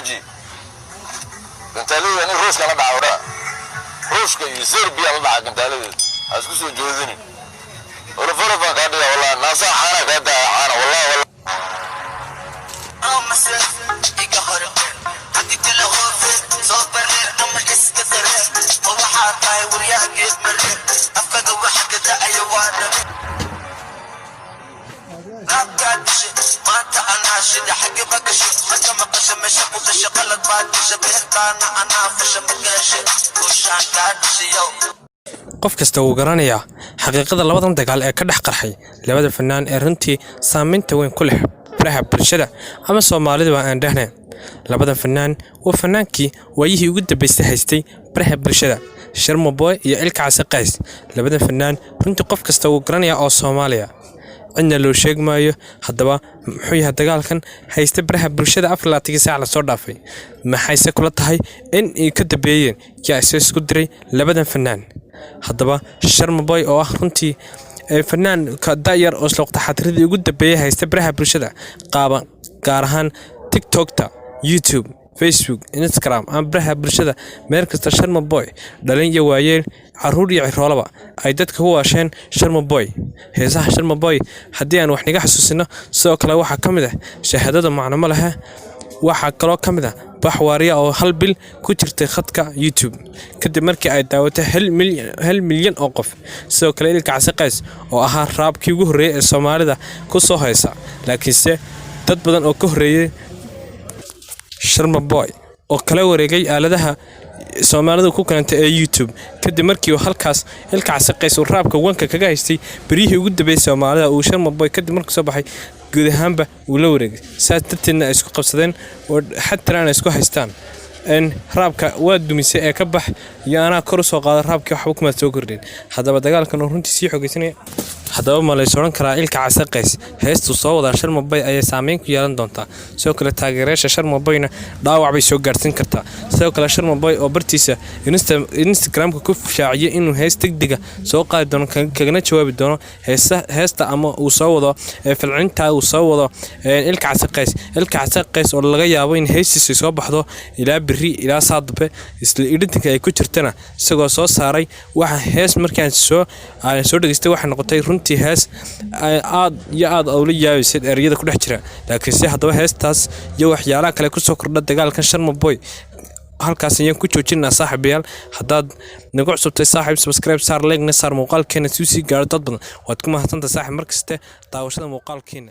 jooji gantaalada in ruuska la dhaawada ruuska iyo Serbia la dhaca gantaalada asku soo joodin wala farafan ka dhiga wallahi naasa xana ka daacana wallahi مثلا يقهر حديت له في صوبر اما اسكتر هو حاطاي ورياح يسمر افقد واحد ده ايوان نقدش ما انا شد حق بقش حتى ما قش مش وقش غلط بعد شبهت انا فش مقش وشان قادش يوم qof kasta uu garanayaa xaqiiqada labadan dagaal ee ka dhex qarxay labada fanaan ee runtii saameynta weyn ku leh baraha bulshada ama Soomaalida aan dhahnay labada fanaan oo fanaankii waayihii ugu dambeysay haystay baraha bulshada Sharma Boy iyo Ilka Case Qays labada fanaan runtii qof kasta uu garanayaa oo Soomaaliya inna loo sheegmayo hadaba muxuu yahay dagaalkan haysta baraha bulshada 24 saac la soo dhaafay maxayse kula tahay in ay ka dambeeyeen yaa isku diray labada fanaan hadaba Sharma Boy oo ah runtii fanaan ka daayar oo sloqta xadridii ugu dambeeyay haysta baraha bulshada qaaba gaar ahaan TikTok-ta YouTube Facebook Instagram aan baraha bulshada meel kasta Sharma Boy dhalin iyo waayeen caruur iyo ciroolaba ay dadka u waasheen Sharma Boy heesaha Sharma Boy hadii aan wax naga xasuusino sidoo kale waxa kamid ah shahaadada macno leh waxa kale oo kamid ah baxwaariya oo hal bil ku jirtay khadka YouTube kadib markii ay daawatay 1 milyan oo qof sidoo kale Ilka Case Qays oo ahaa raabkii ugu horeeyay ee Soomaalida ku soo haysa laakiinse dad badan oo ka horeeyay Sharma Boy oo kala wareegay aaladaha Soomaalida ku kalantay ee YouTube kadib markii uu halkaas Ilka Case Qays uu raabka wanka kaga haystay barihii ugu dambeeyay Soomaalida uu Sharma Boy kadib markii soo baxay guud ahaanba uu la wareegay saatadina ay isku qabsadeen oo xataa aan isku haystaan in raabka waa dumisay ee ka bax iyo ana kor soo qaada raabkii waxba kuma soo kordhin hadaba dagaalkan runtii si xoogaysanay hadaba ma la soo karaa Ilka Case Qays heestu soo wada Sharma Boy ay saameyn ku yeelan doontaa sidoo kale taageerayaasha Sharma Boyna dhaawac bay soo gaarsiin kartaa sidoo kale Sharma Boy oo bartiisa Instagram-ka ku shaaciyay inuu hees degdega soo qaadi doono kagana jawaabi doono heesta ama uu soo wado falcinta uu soo wado Ilka Case Qays oo laga yaabo in heestiisa soo baxdo ilaa biri ilaa saadbe isla idinka ay ku jirtana isagoo soo saaray waxa hees markaan soo dhageystay waxa noqotay runtii hees aad awla yaabisay erayada ku dhex jira laakiin si hadaba heestaas iyo waxyaalaha kale ku soo kordha dagaalkan Sharma Boy halkaas ayaan ku joojinaa saaxiibayaal hadaad nagu cusubtay saaxiib subscribe saar like na saar muuqaalkeena si gaar dad badan waad ku mahadsantahay saaxiib markasta daawashada muuqaalkeena